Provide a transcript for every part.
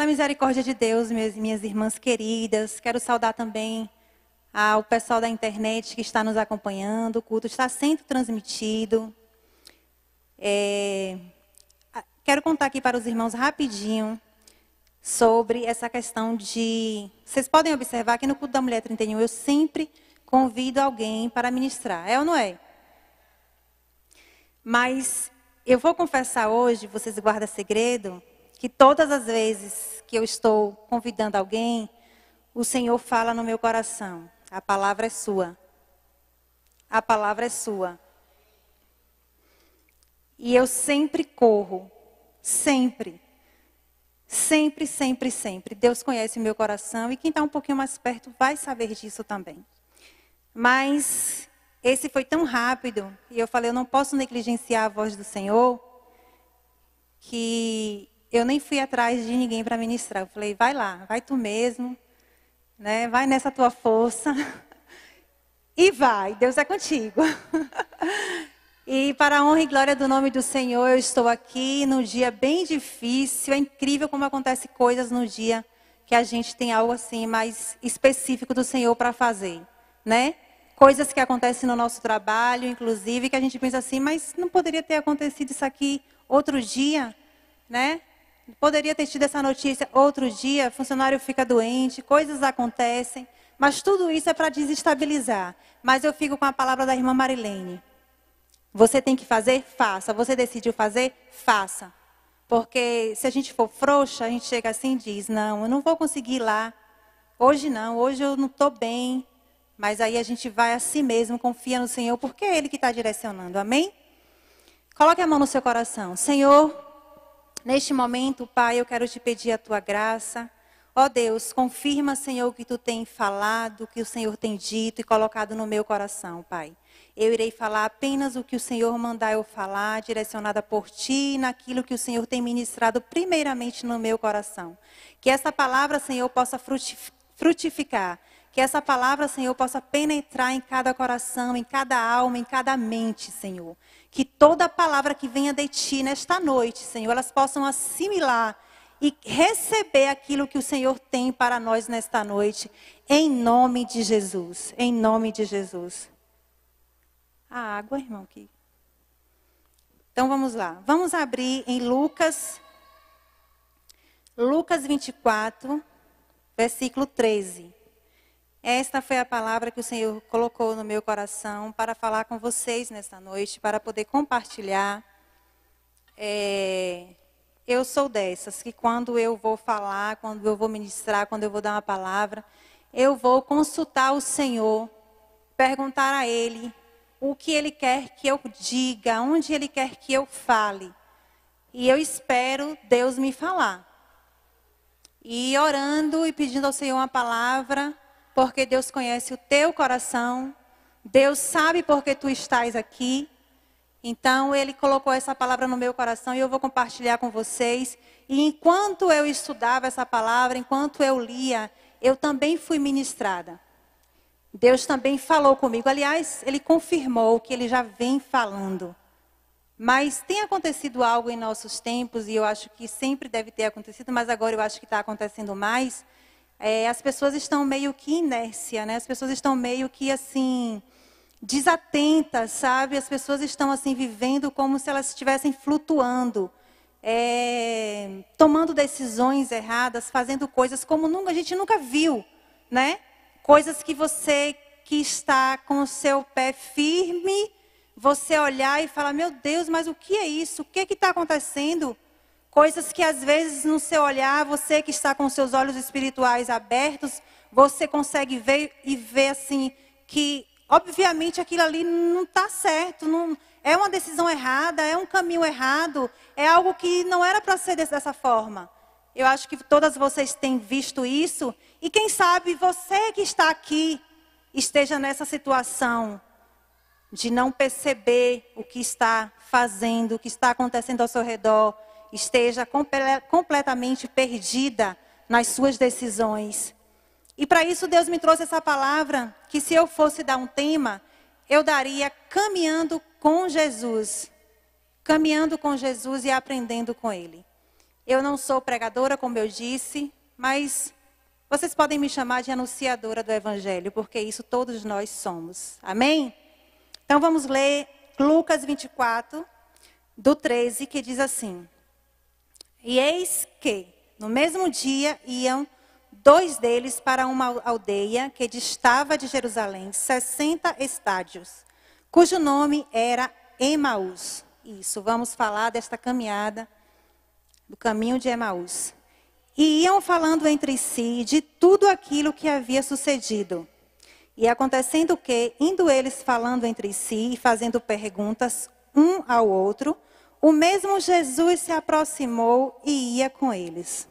misericórdia de Deus, minhas irmãs queridas. Quero saudar também ao pessoal da internet que está nos acompanhando. O culto está sendo transmitido. Quero contar aqui para os irmãos rapidinho sobre essa questão de... Vocês podem observar que no culto da Mulher 31 eu sempre convido alguém para ministrar. É ou não é? Mas eu vou confessar hoje, vocês guardam segredo, que todas as vezes que eu estou convidando alguém, o Senhor fala no meu coração: a palavra é sua. A palavra é sua. E eu sempre corro. Sempre. Sempre, sempre, sempre. Deus conhece o meu coração e quem está um pouquinho mais perto vai saber disso também. Mas esse foi tão rápido e eu falei, eu não posso negligenciar a voz do Senhor, que eu nem fui atrás de ninguém para ministrar. Eu falei, vai lá, vai tu mesmo, né? Vai nessa tua força e vai, Deus é contigo. E para a honra e glória do nome do Senhor, eu estou aqui num dia bem difícil. É incrível como acontecem coisas no dia que a gente tem algo assim mais específico do Senhor para fazer, né? Coisas que acontecem no nosso trabalho, inclusive, que a gente pensa assim, mas não poderia ter acontecido isso aqui outro dia, né? Poderia ter tido essa notícia outro dia, funcionário fica doente, coisas acontecem, mas tudo isso é para desestabilizar. Mas eu fico com a palavra da irmã Marilene. Você tem que fazer? Faça. Você decidiu fazer? Faça. Porque se a gente for frouxa, a gente chega assim e diz, não, eu não vou conseguir ir lá. Hoje não, hoje eu não estou bem. Mas aí a gente vai a si mesmo, confia no Senhor, porque é Ele que está direcionando. Amém? Coloque a mão no seu coração. Senhor, neste momento, Pai, eu quero te pedir a tua graça. Ó Deus, confirma, Senhor, o que tu tem falado, o que o Senhor tem dito e colocado no meu coração, Pai. Eu irei falar apenas o que o Senhor mandar eu falar, direcionada por Ti, naquilo que o Senhor tem ministrado primeiramente no meu coração. Que essa palavra, Senhor, possa frutificar. Que essa palavra, Senhor, possa penetrar em cada coração, em cada alma, em cada mente, Senhor. Que toda palavra que venha de Ti nesta noite, Senhor, elas possam assimilar e receber aquilo que o Senhor tem para nós nesta noite. Em nome de Jesus. Em nome de Jesus. A água, irmão, aqui. Então vamos lá. Vamos abrir em Lucas 24, versículo 13. Esta foi a palavra que o Senhor colocou no meu coração para falar com vocês nesta noite, para poder compartilhar. Eu sou dessas que quando eu vou falar, quando eu vou ministrar, quando eu vou dar uma palavra, eu vou consultar o Senhor, perguntar a Ele o que Ele quer que eu diga, onde Ele quer que eu fale. E eu espero Deus me falar. E orando e pedindo ao Senhor uma palavra, porque Deus conhece o teu coração, Deus sabe porque tu estás aqui. Então, Ele colocou essa palavra no meu coração e eu vou compartilhar com vocês. E enquanto eu estudava essa palavra, enquanto eu lia, eu também fui ministrada. Deus também falou comigo. Aliás, Ele confirmou que Ele já vem falando. Mas tem acontecido algo em nossos tempos, e eu acho que sempre deve ter acontecido, mas agora eu acho que está acontecendo mais. As pessoas estão meio que inércia, né? As pessoas estão meio que assim, desatentas, sabe? As pessoas estão assim, vivendo como se elas estivessem flutuando. Tomando decisões erradas, fazendo coisas como a gente nunca viu, né? Coisas que você que está com o seu pé firme, você olhar e falar, meu Deus, mas o que é isso? O que está acontecendo? Coisas que às vezes no seu olhar, você que está com os seus olhos espirituais abertos, você consegue ver e ver assim, que obviamente aquilo ali não está certo, não, é uma decisão errada, é um caminho errado, é algo que não era para ser dessa forma. Eu acho que todas vocês têm visto isso. E quem sabe você que está aqui esteja nessa situação de não perceber o que está fazendo, o que está acontecendo ao seu redor. Esteja completamente perdida nas suas decisões. E para isso Deus me trouxe essa palavra, que se eu fosse dar um tema, eu daria caminhando com Jesus. Caminhando com Jesus e aprendendo com Ele. Eu não sou pregadora, como eu disse, mas vocês podem me chamar de anunciadora do Evangelho, porque isso todos nós somos. Amém? Então vamos ler Lucas 24, do 13, que diz assim: E eis que, no mesmo dia, iam 2 deles para uma aldeia que distava de Jerusalém 60 estádios, cujo nome era Emaús. Isso, vamos falar desta caminhada, do caminho de Emaús. E iam falando entre si de tudo aquilo que havia sucedido. E acontecendo que, indo eles falando entre si e fazendo perguntas um ao outro, o mesmo Jesus se aproximou e ia com eles.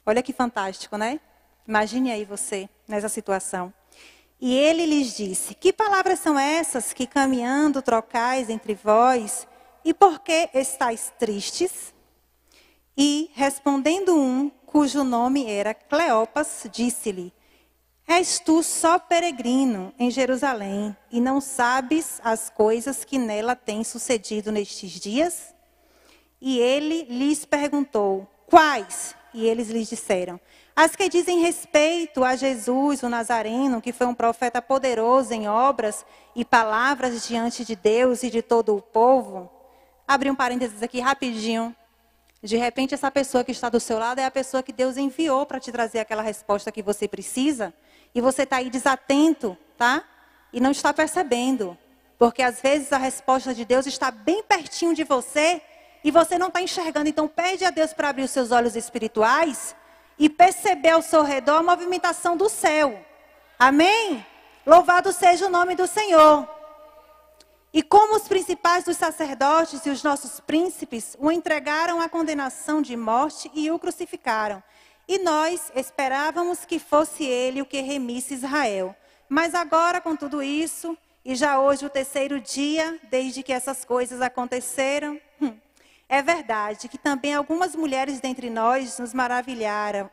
Olha que fantástico, né? Imagine aí você nessa situação. E ele lhes disse: Que palavras são essas que caminhando trocais entre vós? E por que estáis tristes? E respondendo um, cujo nome era Cleopas, disse-lhe: És tu só peregrino em Jerusalém e não sabes as coisas que nela têm sucedido nestes dias? E ele lhes perguntou: Quais? E eles lhes disseram: As que dizem respeito a Jesus, o Nazareno, que foi um profeta poderoso em obras e palavras diante de Deus e de todo o povo. Abri um parênteses aqui rapidinho. De repente, essa pessoa que está do seu lado é a pessoa que Deus enviou para te trazer aquela resposta que você precisa. E você está aí desatento, tá? E não está percebendo. Porque às vezes a resposta de Deus está bem pertinho de você e você não está enxergando. Então pede a Deus para abrir os seus olhos espirituais e perceber ao seu redor a movimentação do céu. Amém? Louvado seja o nome do Senhor. E como os principais dos sacerdotes e os nossos príncipes o entregaram à condenação de morte e o crucificaram. E nós esperávamos que fosse ele o que remisse Israel. Mas agora, com tudo isso, e já hoje o 3º dia, desde que essas coisas aconteceram, é verdade que também algumas mulheres dentre nós nos maravilharam,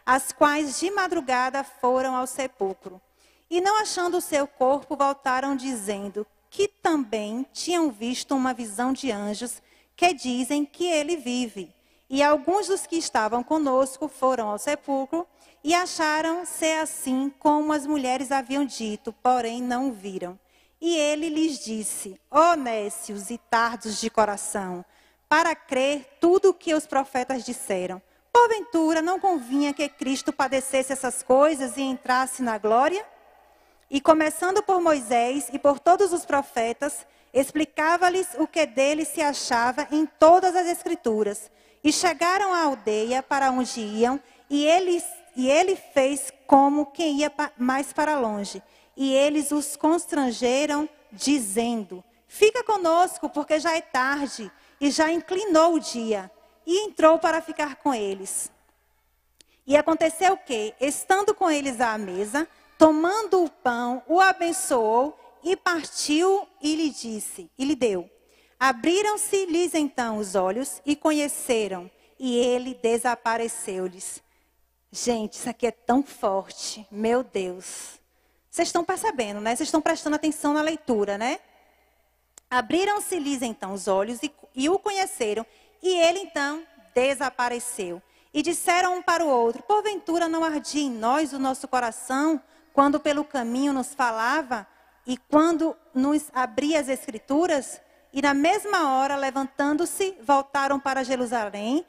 as quais de madrugada foram ao sepulcro. E não achando o seu corpo, voltaram dizendo que também tinham visto uma visão de anjos que dizem que ele vive. E alguns dos que estavam conosco foram ao sepulcro e acharam ser assim como as mulheres haviam dito, porém não o viram. E ele lhes disse: Ó nécios e tardos de coração, para crer tudo o que os profetas disseram. Porventura não convinha que Cristo padecesse essas coisas e entrasse na glória? E começando por Moisés e por todos os profetas, explicava-lhes o que dele se achava em todas as Escrituras. E chegaram à aldeia para onde iam, e ele fez como quem ia mais para longe. E eles os constrangeram, dizendo: Fica conosco, porque já é tarde, e já inclinou o dia. E entrou para ficar com eles. E aconteceu que, estando com eles à mesa, tomando o pão, o abençoou e partiu e lhe deu. Abriram-se-lhes então os olhos e conheceram, e ele desapareceu-lhes. Gente, isso aqui é tão forte, meu Deus. Vocês estão percebendo, né? Vocês estão prestando atenção na leitura, né? Abriram-se-lhes então os olhos e o conheceram, e ele então desapareceu. E disseram um para o outro: Porventura não ardia em nós o nosso coração, quando pelo caminho nos falava e quando nos abria as Escrituras? E na mesma hora, levantando-se, voltaram para Jerusalém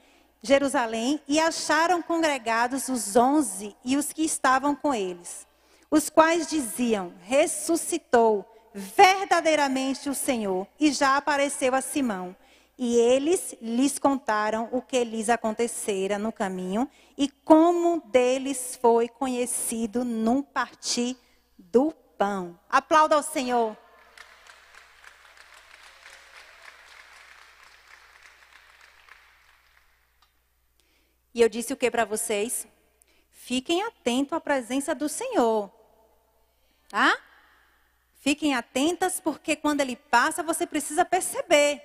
e acharam congregados os 11 e os que estavam com eles, os quais diziam: Ressuscitou verdadeiramente o Senhor e já apareceu a Simão. E eles lhes contaram o que lhes acontecera no caminho e como deles foi conhecido num partir do pão. Aplauda ao Senhor. E eu disse o que para vocês? Fiquem atentos à presença do Senhor. Tá? Fiquem atentas, porque quando Ele passa, você precisa perceber.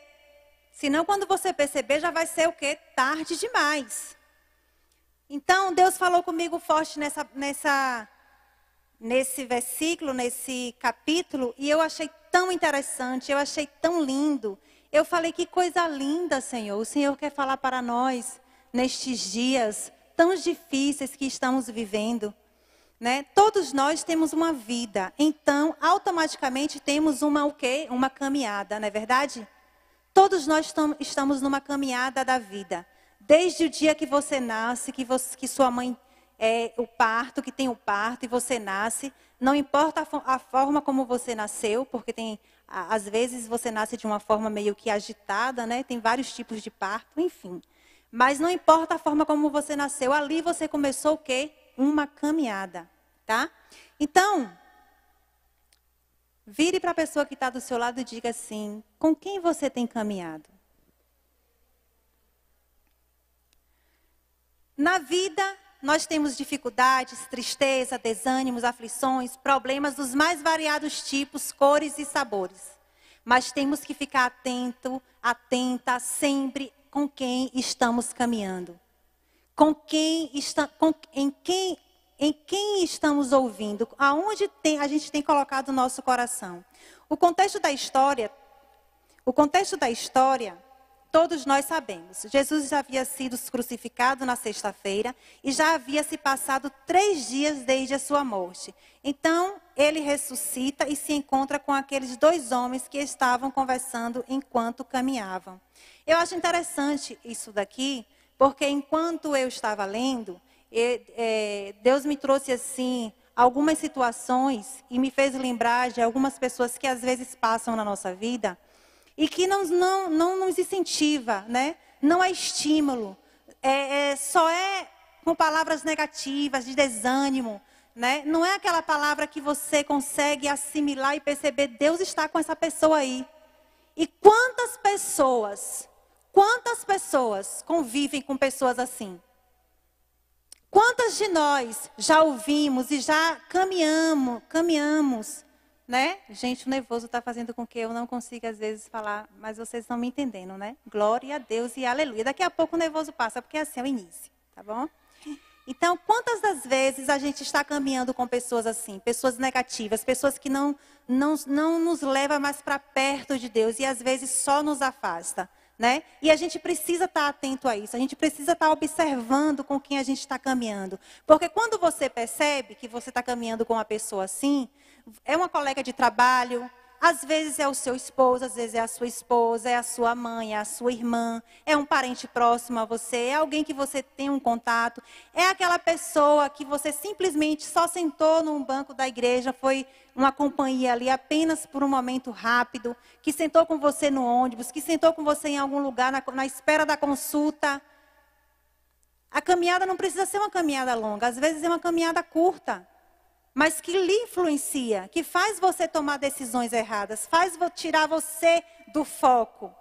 Senão, quando você perceber, já vai ser o quê? Tarde demais. Então, Deus falou comigo forte nesse versículo, nesse capítulo, e eu achei tão interessante, eu achei tão lindo. Eu falei, que coisa linda, Senhor. O Senhor quer falar para nós nestes dias tão difíceis que estamos vivendo, né? Todos nós temos uma vida, então automaticamente temos uma o quê? Uma caminhada, não é verdade? Todos nós estamos numa caminhada da vida. Desde o dia que você nasce, que sua mãe o parto, que tem o parto e você nasce, não importa a forma como você nasceu, porque às vezes você nasce de uma forma meio que agitada, né? Tem vários tipos de parto, enfim. Mas não importa a forma como você nasceu, ali você começou o quê? Uma caminhada, tá? Então, vire para a pessoa que está do seu lado e diga assim, com quem você tem caminhado? Na vida, nós temos dificuldades, tristeza, desânimos, aflições, problemas dos mais variados tipos, cores e sabores. Mas temos que ficar atenta sempre com quem estamos caminhando. Em quem estamos ouvindo, aonde a gente tem colocado o nosso coração. O contexto da história, todos nós sabemos. Jesus já havia sido crucificado na sexta-feira e já havia se passado 3 dias desde a sua morte. Então, ele ressuscita e se encontra com aqueles 2 homens que estavam conversando enquanto caminhavam. Eu acho interessante isso daqui, porque enquanto eu estava lendo, Deus me trouxe assim algumas situações e me fez lembrar de algumas pessoas que às vezes passam na nossa vida e que não nos incentiva, né? Não é estímulo, só é com palavras negativas, de desânimo, né? Não é aquela palavra que você consegue assimilar e perceber, Deus está com essa pessoa aí. E quantas pessoas convivem com pessoas assim? Quantas de nós já ouvimos e já caminhamos, né? Gente, o nervoso está fazendo com que eu não consiga às vezes falar, mas vocês estão me entendendo, né? Glória a Deus e aleluia. Daqui a pouco o nervoso passa, porque assim é o início, tá bom? Então, quantas das vezes a gente está caminhando com pessoas assim, pessoas negativas, pessoas que não nos levam mais para perto de Deus e às vezes só nos afasta, né? E a gente precisa estar atento a isso, a gente precisa estar observando com quem a gente está caminhando. Porque quando você percebe que você está caminhando com uma pessoa assim, é uma colega de trabalho, às vezes é o seu esposo, às vezes é a sua esposa, é a sua mãe, é a sua irmã, é um parente próximo a você, é alguém que você tem um contato, é aquela pessoa que você simplesmente só sentou num banco da igreja, foi uma companhia ali apenas por um momento rápido, que sentou com você no ônibus, que sentou com você em algum lugar na espera da consulta. A caminhada não precisa ser uma caminhada longa, às vezes é uma caminhada curta, mas que lhe influencia, que faz você tomar decisões erradas, faz tirar você do foco.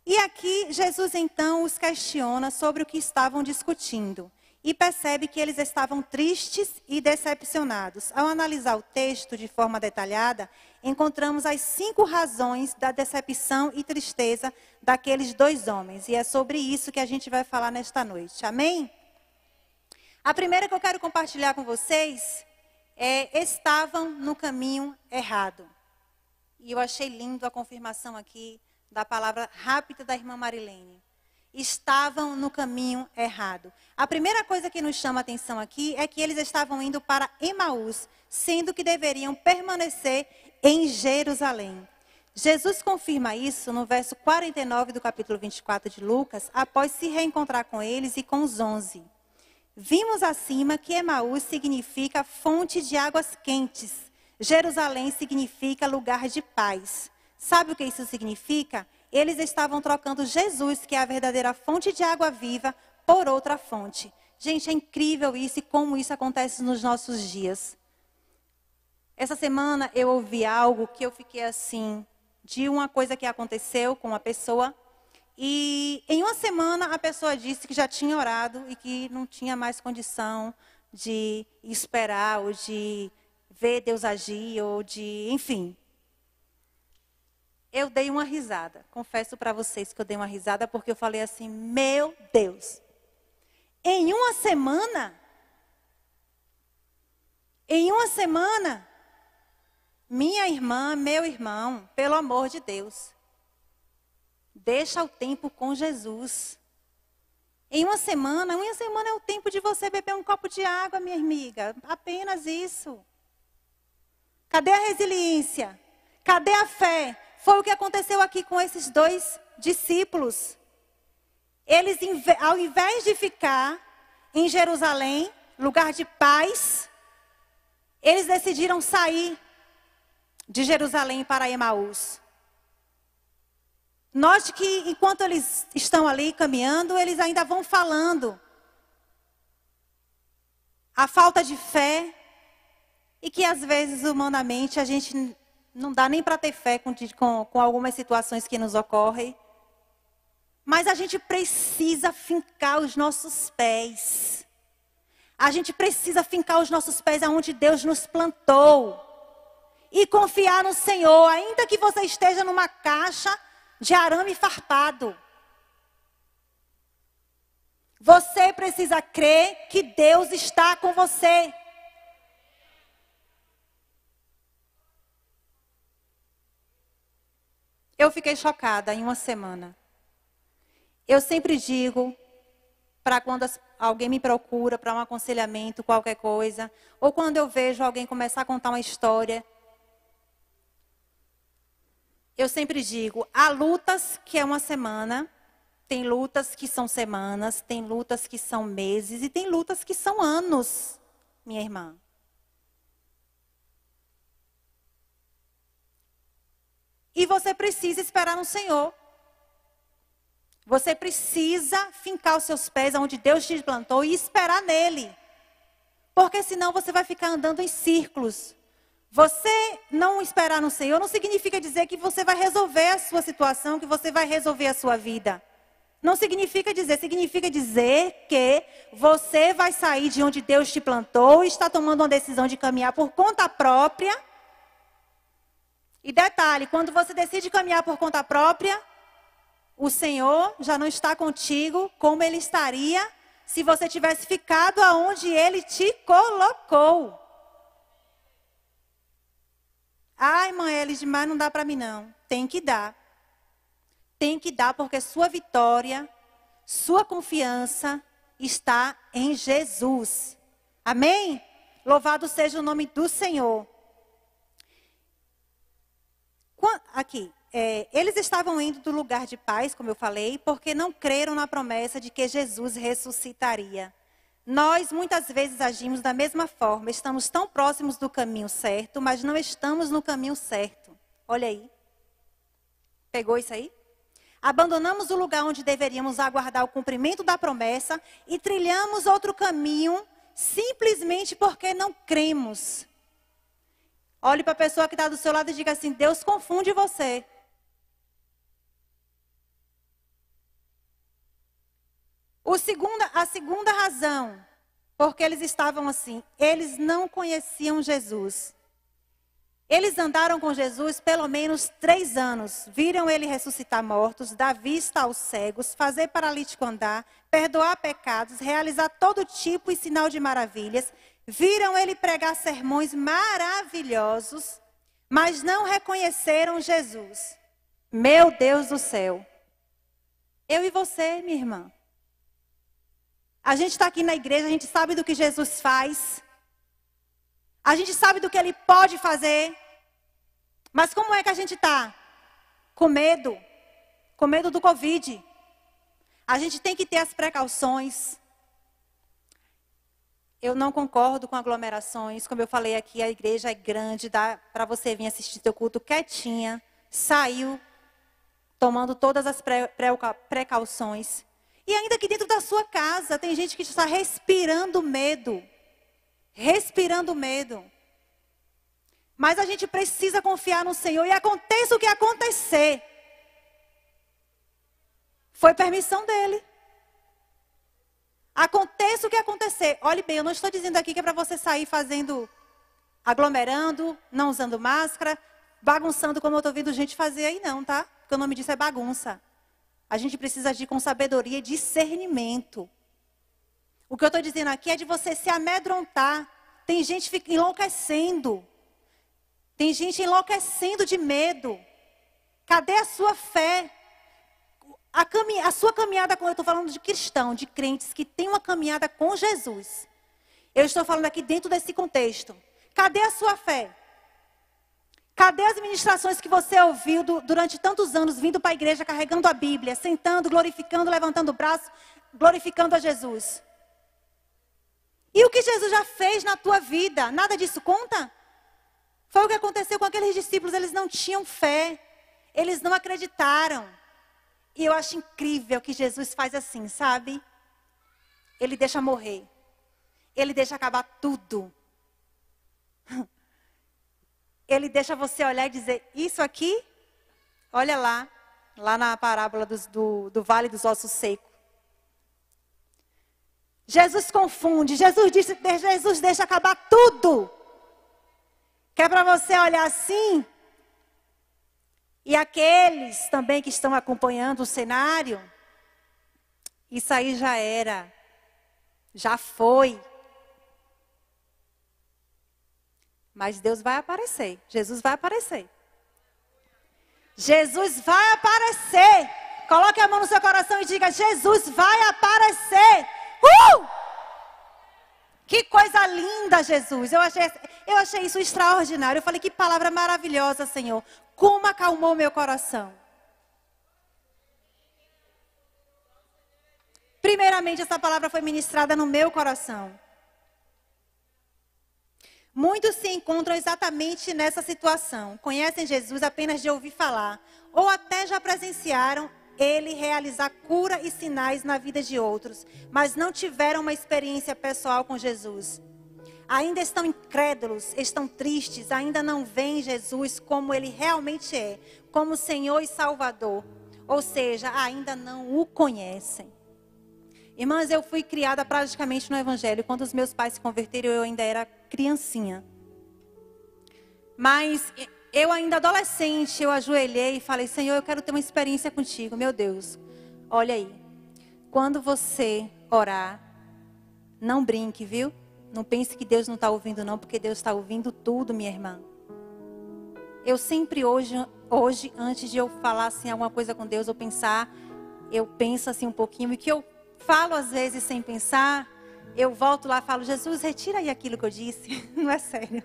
E aqui Jesus então os questiona sobre o que estavam discutindo e percebe que eles estavam tristes e decepcionados. Ao analisar o texto de forma detalhada, encontramos as 5 razões da decepção e tristeza daqueles 2 homens. E é sobre isso que a gente vai falar nesta noite. Amém? A primeira que eu quero compartilhar com vocês estavam no caminho errado. E eu achei lindo a confirmação aqui da palavra rápida da irmã Marilene. Estavam no caminho errado. A primeira coisa que nos chama a atenção aqui é que eles estavam indo para Emaús, sendo que deveriam permanecer em Jerusalém. Jesus confirma isso no verso 49 do capítulo 24 de Lucas, após se reencontrar com eles e com os 11. Vimos acima que Emaús significa fonte de águas quentes. Jerusalém significa lugar de paz. Sabe o que isso significa? Eles estavam trocando Jesus, que é a verdadeira fonte de água viva, por outra fonte. Gente, é incrível isso e como isso acontece nos nossos dias. Essa semana eu ouvi algo que eu fiquei assim, de uma coisa que aconteceu com uma pessoa. E em uma semana a pessoa disse que já tinha orado e que não tinha mais condição de esperar ou de ver Deus agir ou de, enfim. Eu dei uma risada, confesso para vocês que eu dei uma risada porque eu falei assim, meu Deus, em uma semana, minha irmã, meu irmão, pelo amor de Deus. Deixa o tempo com Jesus. Em uma semana é o tempo de você beber um copo de água, minha amiga. Apenas isso. Cadê a resiliência? Cadê a fé? Foi o que aconteceu aqui com esses 2 discípulos. Eles, ao invés de ficar em Jerusalém, lugar de paz, eles decidiram sair de Jerusalém para Emaús. Note que enquanto eles estão ali caminhando, eles ainda vão falando a falta de fé e que às vezes humanamente a gente não dá nem para ter fé com algumas situações que nos ocorrem. Mas a gente precisa fincar os nossos pés. A gente precisa fincar os nossos pés aonde Deus nos plantou. E confiar no Senhor, ainda que você esteja numa caixa de arame farpado. Você precisa crer que Deus está com você. Eu fiquei chocada em uma semana. Eu sempre digo, para quando alguém me procura para um aconselhamento, qualquer coisa, ou quando eu vejo alguém começar a contar uma história, eu sempre digo, há lutas que é uma semana, tem lutas que são semanas, tem lutas que são meses e tem lutas que são anos, minha irmã. E você precisa esperar no Senhor. Você precisa fincar os seus pés onde Deus te plantou e esperar nele. Porque senão você vai ficar andando em círculos. Você não esperar no Senhor não significa dizer que você vai resolver a sua situação, que você vai resolver a sua vida. Não significa dizer que você vai sair de onde Deus te plantou e está tomando uma decisão de caminhar por conta própria. E detalhe, quando você decide caminhar por conta própria, o Senhor já não está contigo como Ele estaria se você tivesse ficado aonde Ele te colocou. Ai, mãe, Elis, demais não dá para mim não. Tem que dar. Tem que dar porque sua vitória, sua confiança está em Jesus. Amém? Louvado seja o nome do Senhor. Aqui, eles estavam indo do lugar de paz, como eu falei, porque não creram na promessa de que Jesus ressuscitaria. Nós, muitas vezes, agimos da mesma forma. Estamos tão próximos do caminho certo, mas não estamos no caminho certo. Olha aí. Pegou isso aí? Abandonamos o lugar onde deveríamos aguardar o cumprimento da promessa e trilhamos outro caminho simplesmente porque não cremos. Olhe para a pessoa que está do seu lado e diga assim, Deus confunde você. A segunda razão, porque eles estavam assim, eles não conheciam Jesus. Eles andaram com Jesus pelo menos 3 anos. Viram ele ressuscitar mortos, dar vista aos cegos, fazer paralítico andar, perdoar pecados, realizar todo tipo e sinal de maravilhas. Viram ele pregar sermões maravilhosos, mas não reconheceram Jesus. Meu Deus do céu. Eu e você, minha irmã. A gente está aqui na igreja, a gente sabe do que Jesus faz. A gente sabe do que Ele pode fazer. Mas como é que a gente está? Com medo. Com medo do Covid. A gente tem que ter as precauções. Eu não concordo com aglomerações. Como eu falei aqui, a igreja é grande. Dá para você vir assistir seu culto quietinha. Saiu, tomando todas as precauções. E ainda que dentro da sua casa, tem gente que está respirando medo. Respirando medo. Mas a gente precisa confiar no Senhor. E aconteça o que acontecer. Foi permissão dele. Aconteça o que acontecer. Olhe bem, eu não estou dizendo aqui que é para você sair aglomerando, não usando máscara, bagunçando como eu estou vendo gente fazer aí não, tá? Porque o nome disso é bagunça. A gente precisa agir com sabedoria e discernimento. O que eu estou dizendo aqui é de você se amedrontar. Tem gente enlouquecendo. Tem gente enlouquecendo de medo. Cadê a sua fé? A sua caminhada, eu estou falando de cristão, de crentes que tem uma caminhada com Jesus. Eu estou falando aqui dentro desse contexto. Cadê a sua fé? Cadê as ministrações que você ouviu durante tantos anos, vindo para a igreja, carregando a Bíblia, sentando, glorificando, levantando o braço, glorificando a Jesus? E o que Jesus já fez na tua vida? Nada disso conta? Foi o que aconteceu com aqueles discípulos, eles não tinham fé, eles não acreditaram. E eu acho incrível que Jesus faz assim, sabe? Ele deixa morrer. Ele deixa acabar tudo. Ele deixa você olhar e dizer, isso aqui, olha lá na parábola do Vale dos Ossos Secos. Jesus confunde, Jesus deixa acabar tudo. Que é para você olhar assim. E aqueles também que estão acompanhando o cenário, isso aí já era, já foi. Mas Deus vai aparecer, Jesus vai aparecer. Jesus vai aparecer. Coloque a mão no seu coração e diga, Jesus vai aparecer. Que coisa linda, Jesus. Eu achei isso extraordinário. Eu falei, que palavra maravilhosa, Senhor. Como acalmou meu coração. Primeiramente, essa palavra foi ministrada no meu coração. Muitos se encontram exatamente nessa situação. Conhecem Jesus apenas de ouvir falar. Ou até já presenciaram Ele realizar cura e sinais na vida de outros. Mas não tiveram uma experiência pessoal com Jesus. Ainda estão incrédulos, estão tristes, ainda não veem Jesus como Ele realmente é. Como Senhor e Salvador. Ou seja, ainda não o conhecem. Irmãs, eu fui criada praticamente no Evangelho. Quando os meus pais se converteram, eu ainda era criancinha. Mas eu ainda adolescente, eu ajoelhei e falei, Senhor, eu quero ter uma experiência contigo, meu Deus. Olha aí, quando você orar, não brinque, viu? Não pense que Deus não está ouvindo não, porque Deus está ouvindo tudo, minha irmã. Eu sempre hoje, antes de eu falar assim, alguma coisa com Deus, eu penso assim um pouquinho, e que eu falo às vezes sem pensar, eu volto lá e falo, Jesus, retira aí aquilo que eu disse. Não é sério.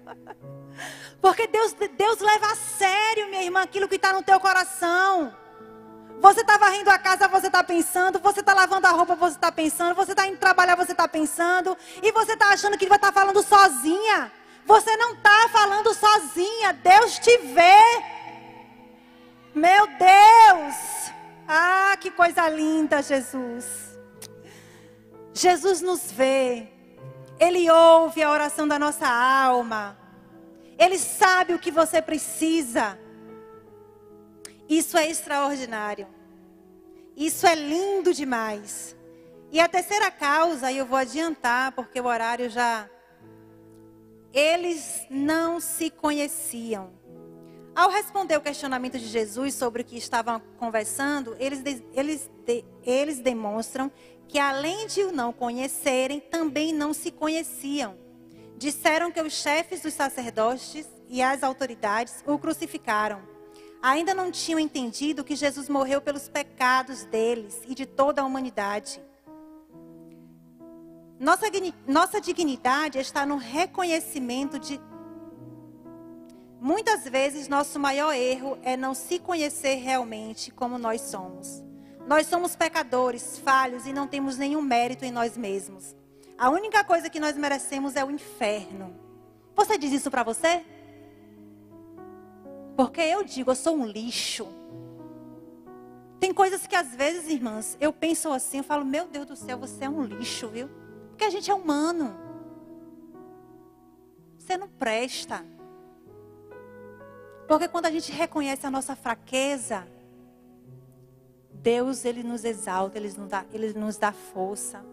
Porque Deus leva a sério, minha irmã, aquilo que está no teu coração. Você está varrendo a casa, você está pensando. Você está lavando a roupa, você está pensando. Você está indo trabalhar, você está pensando. E você está achando que vai estar falando sozinha. Você não está falando sozinha. Deus te vê. Meu Deus. Ah, que coisa linda, Jesus. Jesus nos vê. Ele ouve a oração da nossa alma. Ele sabe o que você precisa. Isso é extraordinário. Isso é lindo demais. E a terceira causa, e eu vou adiantar, porque o horário já... Eles não se conheciam. Ao responder o questionamento de Jesus sobre o que estavam conversando, eles demonstram que além de o não conhecerem, também não se conheciam. Disseram que os chefes dos sacerdotes e as autoridades o crucificaram. Ainda não tinham entendido que Jesus morreu pelos pecados deles e de toda a humanidade. Nossa dignidade está no reconhecimento de... Muitas vezes, nosso maior erro é não se conhecer realmente como nós somos. Nós somos pecadores, falhos e não temos nenhum mérito em nós mesmos. A única coisa que nós merecemos é o inferno. Você diz isso para você? Porque eu digo, eu sou um lixo. Tem coisas que às vezes, irmãs, eu penso assim, eu falo, meu Deus do céu, você é um lixo, viu? Porque a gente é humano. Você não presta. Porque quando a gente reconhece a nossa fraqueza, Deus, Ele nos exalta, Ele nos dá força.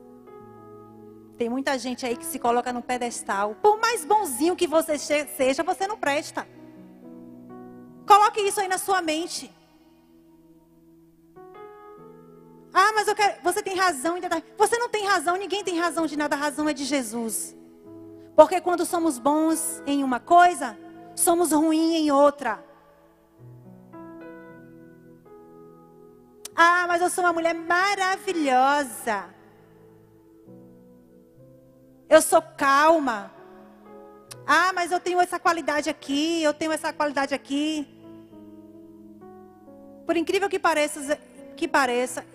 Tem muita gente aí que se coloca no pedestal. Por mais bonzinho que você seja, você não presta. Coloque isso aí na sua mente. Ah, mas você tem razão. Você não tem razão, ninguém tem razão de nada. A razão é de Jesus. Porque quando somos bons em uma coisa, somos ruins em outra. Ah, mas eu sou uma mulher maravilhosa. Eu sou calma. Ah, mas eu tenho essa qualidade aqui, eu tenho essa qualidade aqui. Por incrível que pareça,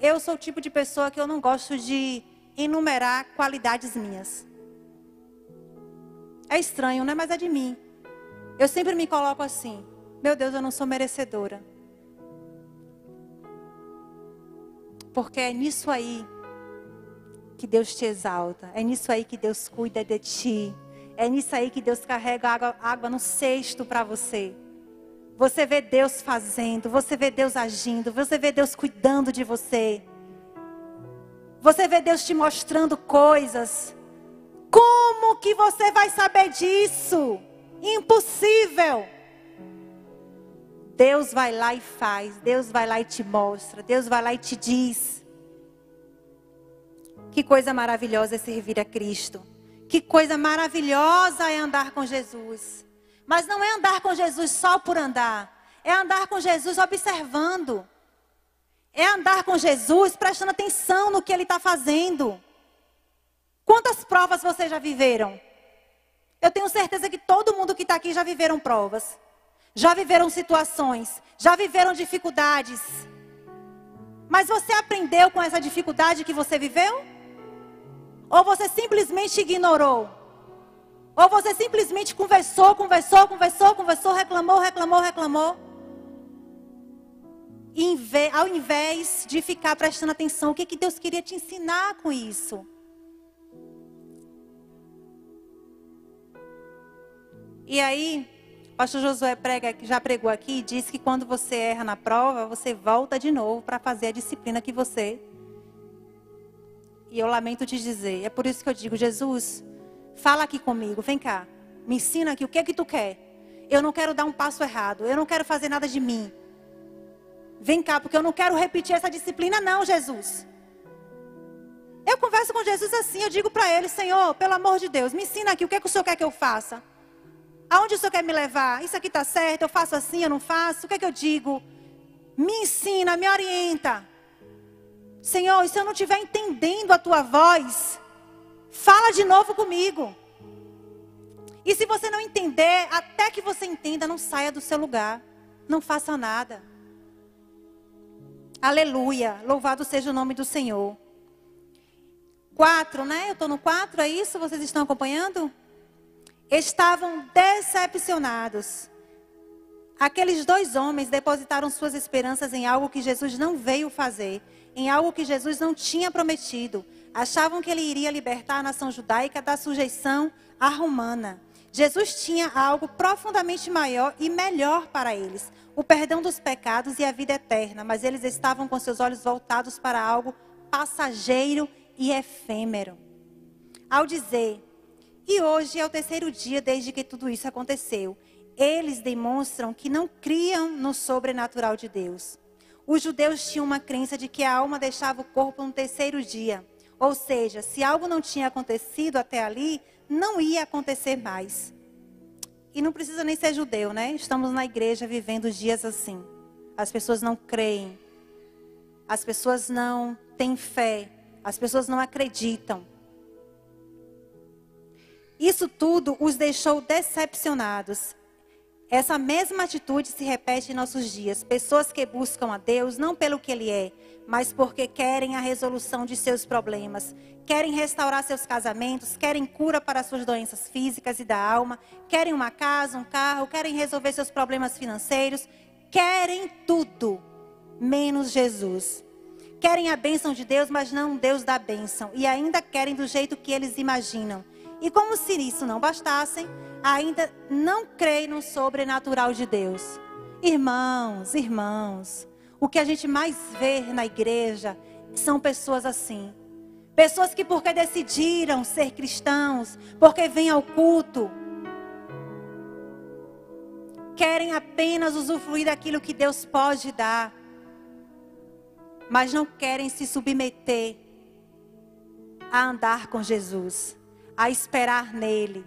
eu sou o tipo de pessoa que eu não gosto de enumerar qualidades minhas. É estranho, né? Mas é de mim. Eu sempre me coloco assim: meu Deus, eu não sou merecedora. Porque é nisso aí que Deus te exalta. É nisso aí que Deus cuida de ti. É nisso aí que Deus carrega água no cesto para você. Você vê Deus fazendo, você vê Deus agindo, você vê Deus cuidando de você. Você vê Deus te mostrando coisas. Como que você vai saber disso? Impossível. Deus vai lá e faz, Deus vai lá e te mostra, Deus vai lá e te diz. Que coisa maravilhosa é servir a Cristo. Que coisa maravilhosa é andar com Jesus. Mas não é andar com Jesus só por andar. É andar com Jesus observando. É andar com Jesus prestando atenção no que Ele está fazendo. Quantas provas vocês já viveram? Eu tenho certeza que todo mundo que está aqui já viveram provas. Já viveram situações. Já viveram dificuldades. Mas você aprendeu com essa dificuldade que você viveu? Ou você simplesmente ignorou? Ou você simplesmente conversou, reclamou? Ao invés de ficar prestando atenção, o que Deus queria te ensinar com isso? E aí, o pastor Josué já pregou aqui e disse que quando você erra na prova, você volta de novo para fazer a disciplina que você... E eu lamento te dizer, é por isso que eu digo: Jesus, fala aqui comigo, vem cá, me ensina aqui o que é que tu quer. Eu não quero dar um passo errado, eu não quero fazer nada de mim. Vem cá, porque eu não quero repetir essa disciplina não, Jesus. Eu converso com Jesus assim, eu digo para Ele: Senhor, pelo amor de Deus, me ensina aqui o que é que o Senhor quer que eu faça. Aonde o Senhor quer me levar? Isso aqui está certo, eu faço assim, eu não faço? O que é que eu digo? Me ensina, me orienta. Senhor, e se eu não estiver entendendo a Tua voz, fala de novo comigo. E se você não entender, até que você entenda, não saia do seu lugar. Não faça nada. Aleluia, louvado seja o nome do Senhor. 4, né? Eu estou no 4, é isso? Vocês estão acompanhando? Estavam decepcionados. Aqueles 2 homens depositaram suas esperanças em algo que Jesus não veio fazer. Em algo que Jesus não tinha prometido. Achavam que Ele iria libertar a nação judaica da sujeição à romana. Jesus tinha algo profundamente maior e melhor para eles. O perdão dos pecados e a vida eterna. Mas eles estavam com seus olhos voltados para algo passageiro e efêmero. Ao dizer: e hoje é o 3º dia desde que tudo isso aconteceu, eles demonstram que não criam no sobrenatural de Deus. Os judeus tinham uma crença de que a alma deixava o corpo no 3º dia. Ou seja, se algo não tinha acontecido até ali, não ia acontecer mais. E não precisa nem ser judeu, né? Estamos na igreja vivendo dias assim. As pessoas não creem. As pessoas não têm fé. As pessoas não acreditam. Isso tudo os deixou decepcionados. Essa mesma atitude se repete em nossos dias. Pessoas que buscam a Deus não pelo que Ele é, mas porque querem a resolução de seus problemas. Querem restaurar seus casamentos, querem cura para suas doenças físicas e da alma. Querem uma casa, um carro, querem resolver seus problemas financeiros. Querem tudo, menos Jesus. Querem a bênção de Deus, mas não Deus da bênção. E ainda querem do jeito que eles imaginam. E como se isso não bastassem, ainda não creem no sobrenatural de Deus. Irmãos, o que a gente mais vê na igreja são pessoas assim. Pessoas que porque decidiram ser cristãos, porque vêm ao culto, querem apenas usufruir daquilo que Deus pode dar, mas não querem se submeter a andar com Jesus, a esperar nele.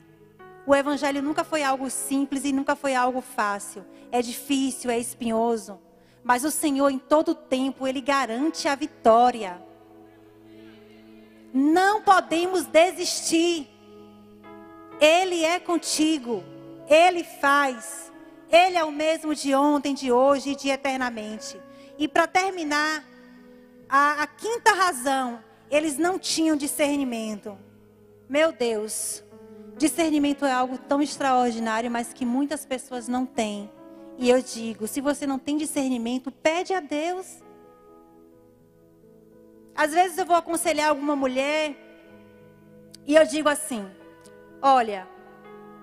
O evangelho nunca foi algo simples e nunca foi algo fácil. É difícil, é espinhoso. Mas o Senhor, em todo tempo, Ele garante a vitória. Não podemos desistir. Ele é contigo. Ele faz. Ele é o mesmo de ontem, de hoje e de eternamente. E para terminar, a quinta razão, eles não tinham discernimento. Meu Deus, discernimento é algo tão extraordinário, mas que muitas pessoas não têm. E eu digo, se você não tem discernimento, pede a Deus. Às vezes eu vou aconselhar alguma mulher e eu digo assim: olha,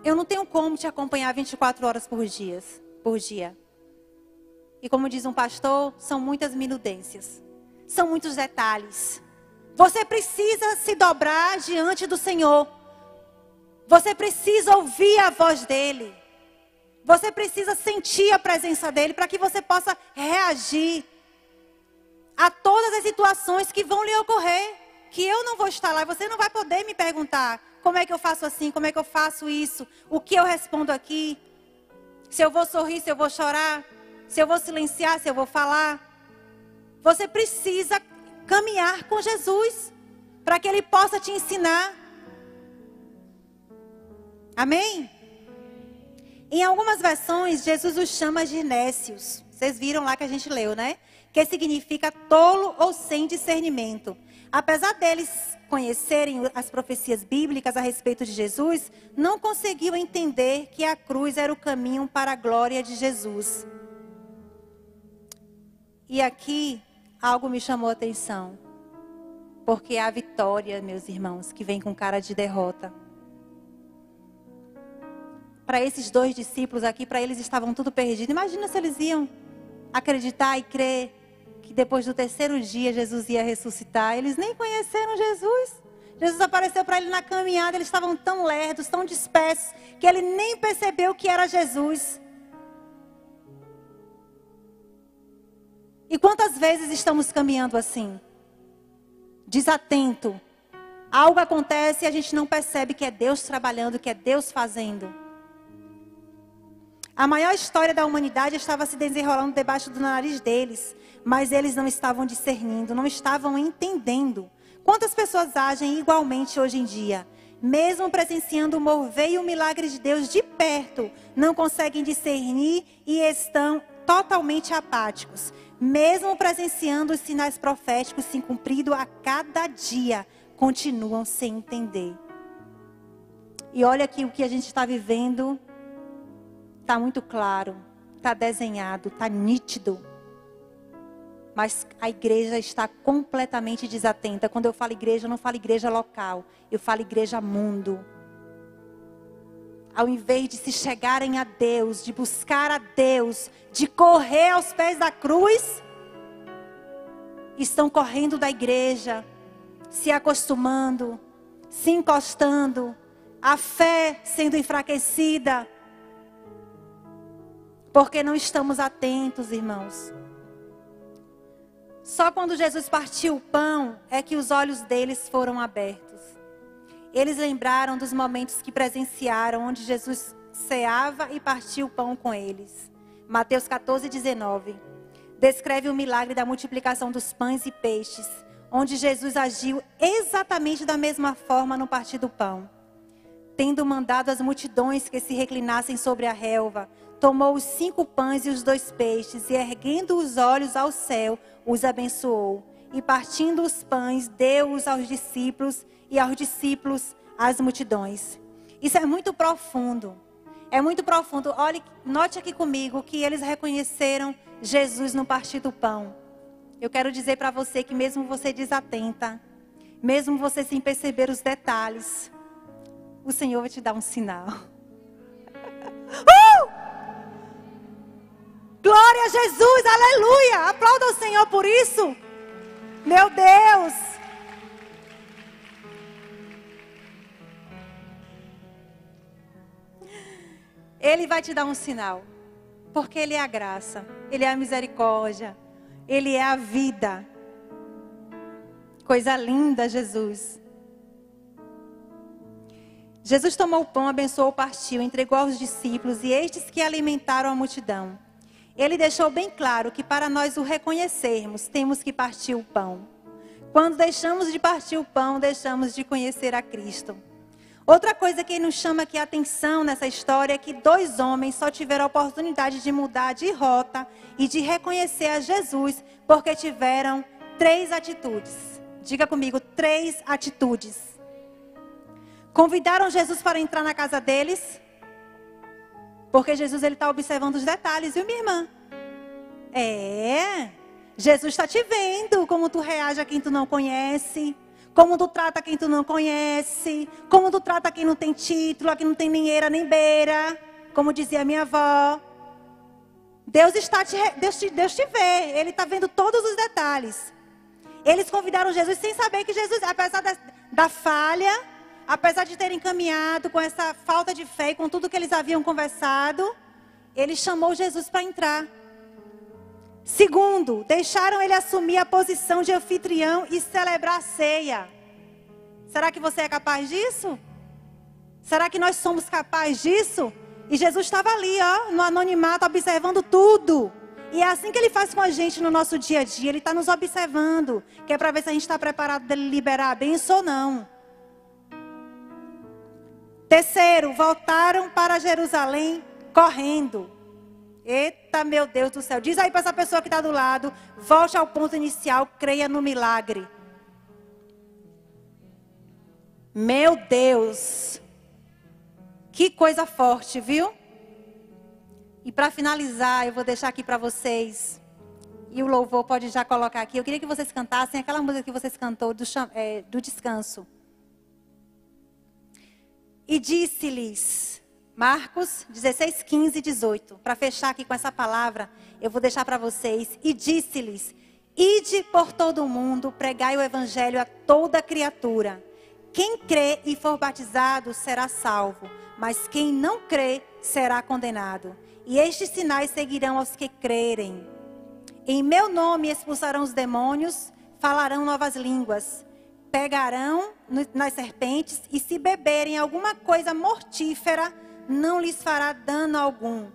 eu não tenho como te acompanhar 24 horas por dia. E como diz um pastor, são muitas minudências. São muitos detalhes. Você precisa se dobrar diante do Senhor. Você precisa ouvir a voz dEle. Você precisa sentir a presença dEle para que você possa reagir a todas as situações que vão lhe ocorrer. Que eu não vou estar lá e você não vai poder me perguntar como é que eu faço assim, como é que eu faço isso, o que eu respondo aqui, se eu vou sorrir, se eu vou chorar, se eu vou silenciar, se eu vou falar. Você precisa caminhar com Jesus para que Ele possa te ensinar. Amém? Em algumas versões, Jesus os chama de nécios. Vocês viram lá que a gente leu, né? Que significa tolo ou sem discernimento. Apesar deles conhecerem as profecias bíblicas a respeito de Jesus, não conseguiam entender que a cruz era o caminho para a glória de Jesus. E aqui, algo me chamou a atenção. Porque é a vitória, meus irmãos, que vem com cara de derrota. Para esses 2 discípulos aqui, para eles estavam tudo perdido. Imagina se eles iam acreditar e crer que depois do 3º dia Jesus ia ressuscitar. Eles nem conheceram Jesus. Jesus apareceu para ele na caminhada, eles estavam tão lerdos, tão dispersos, que ele nem percebeu que era Jesus. E quantas vezes estamos caminhando assim? Desatento. Algo acontece e a gente não percebe que é Deus trabalhando, que é Deus fazendo. A maior história da humanidade estava se desenrolando debaixo do nariz deles. Mas eles não estavam discernindo, não estavam entendendo. Quantas pessoas agem igualmente hoje em dia? Mesmo presenciando o mover e o milagre de Deus de perto, não conseguem discernir e estão totalmente apáticos. Mesmo presenciando os sinais proféticos se cumprindo a cada dia, continuam sem entender. E olha que o que a gente está vivendo está muito claro, está desenhado, está nítido. Mas a igreja está completamente desatenta. Quando eu falo igreja, eu não falo igreja local. Eu falo igreja mundo. Ao invés de se chegarem a Deus, de buscar a Deus, de correr aos pés da cruz, estão correndo da igreja, se acostumando, se encostando, a fé sendo enfraquecida. Porque não estamos atentos, irmãos. Só quando Jesus partiu o pão é que os olhos deles foram abertos. Eles lembraram dos momentos que presenciaram, onde Jesus ceava e partia o pão com eles. Mateus 14:19. Descreve o milagre da multiplicação dos pães e peixes, onde Jesus agiu exatamente da mesma forma no partir do pão. Tendo mandado as multidões que se reclinassem sobre a relva, tomou os 5 pães e os 2 peixes, e erguendo os olhos ao céu, os abençoou. E partindo os pães, deu-os aos discípulos, e aos discípulos às multidões. Isso é muito profundo. É muito profundo. Olhe, note aqui comigo que eles reconheceram Jesus no partir do pão. Eu quero dizer para você que mesmo você desatenta, mesmo você sem perceber os detalhes, o Senhor vai te dar um sinal. Glória a Jesus, aleluia. Aplauda o Senhor por isso. Meu Deus. Ele vai te dar um sinal. Porque Ele é a graça, Ele é a misericórdia, Ele é a vida. Coisa linda, Jesus. Jesus tomou o pão, abençoou, partiu, entregou aos discípulos, e estes que alimentaram a multidão. ele deixou bem claro que para nós o reconhecermos, temos que partir o pão. Quando deixamos de partir o pão, deixamos de conhecer a Cristo. Outra coisa que nos chama aqui a atenção nessa história é que 2 homens só tiveram a oportunidade de mudar de rota e de reconhecer a Jesus porque tiveram 3 atitudes. Diga comigo, 3 atitudes. Convidaram Jesus para entrar na casa deles, porque Jesus está observando os detalhes, viu, minha irmã? Jesus está te vendo como tu reage a quem tu não conhece, como tu trata quem tu não conhece, como tu trata quem não tem título, a quem não tem nem eira nem beira, como dizia minha avó. Deus te vê, Ele está vendo todos os detalhes. Eles convidaram Jesus sem saber que Jesus, apesar da falha, apesar de terem caminhado com essa falta de fé e com tudo que eles haviam conversado, Ele chamou Jesus para entrar. Segundo, deixaram ele assumir a posição de anfitrião e celebrar a ceia. Será que você é capaz disso? Será que nós somos capazes disso? E Jesus estava ali, no anonimato, observando tudo. E é assim que Ele faz com a gente no nosso dia a dia. Ele está nos observando, que é para ver se a gente está preparado para Ele liberar a bênção ou não. Terceiro, voltaram para Jerusalém correndo. Eita, meu Deus do céu. Diz aí para essa pessoa que está do lado, volte ao ponto inicial, creia no milagre. Meu Deus. Que coisa forte, viu? E para finalizar, eu vou deixar aqui para vocês, e o louvor pode já colocar aqui. Eu queria que vocês cantassem aquela música que vocês cantou do descanso. E disse-lhes, Marcos 16, 15 e 18. Para fechar aqui com essa palavra, eu vou deixar para vocês. E disse-lhes, ide por todo o mundo, pregai o evangelho a toda criatura. Quem crê e for batizado será salvo, mas quem não crê será condenado. E estes sinais seguirão aos que crerem. Em meu nome expulsarão os demônios, falarão novas línguas. Pegarão nas serpentes e se beberem alguma coisa mortífera, não lhes fará dano algum.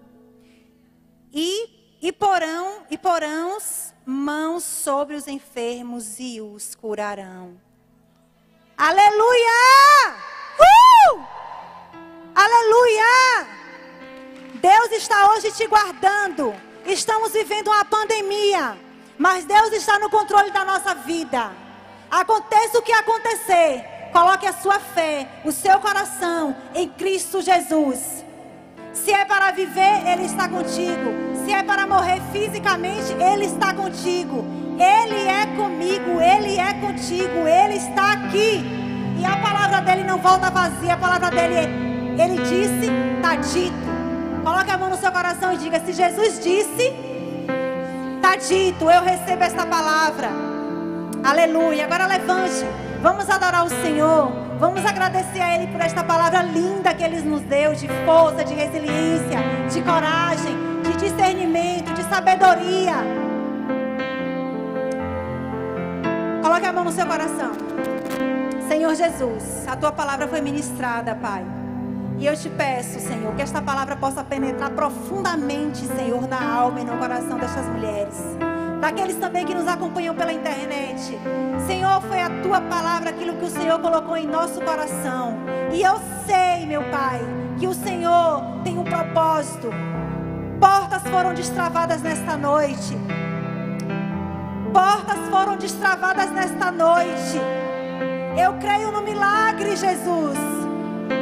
E porão mãos sobre os enfermos e os curarão. Aleluia! Aleluia! Deus está hoje te guardando. Estamos vivendo uma pandemia, mas Deus está no controle da nossa vida. Aconteça o que acontecer, coloque a sua fé, o seu coração em Cristo Jesus. Se é para viver, Ele está contigo. Se é para morrer fisicamente, Ele está contigo. Ele é comigo, Ele é contigo, Ele está aqui. E a palavra dEle não volta vazia, a palavra dEle Ele disse, está dito. Coloque a mão no seu coração e diga, se Jesus disse, está dito, eu recebo esta palavra. Aleluia. Agora levante. Vamos adorar o Senhor. Vamos agradecer a Ele por esta palavra linda que Ele nos deu. De força, de resiliência, de coragem, de discernimento, de sabedoria. Coloque a mão no seu coração. Senhor Jesus, a Tua palavra foi ministrada, Pai. E eu te peço, Senhor, que esta palavra possa penetrar profundamente, Senhor, na alma e no coração destas mulheres. Daqueles também que nos acompanham pela internet. Senhor, foi a Tua palavra aquilo que o Senhor colocou em nosso coração. E eu sei, meu Pai, que o Senhor tem um propósito. Portas foram destravadas nesta noite. Portas foram destravadas nesta noite. Eu creio no milagre, Jesus.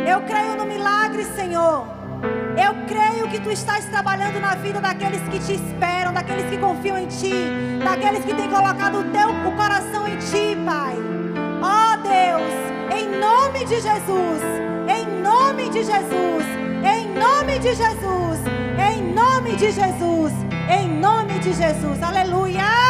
Eu creio no milagre, Senhor. Eu creio que Tu estás trabalhando na vida daqueles que Te esperam, daqueles que confiam em Ti, daqueles que têm colocado o coração em Ti, Pai. Ó Deus, em nome de Jesus, em nome de Jesus, em nome de Jesus, em nome de Jesus, em nome de Jesus. Aleluia!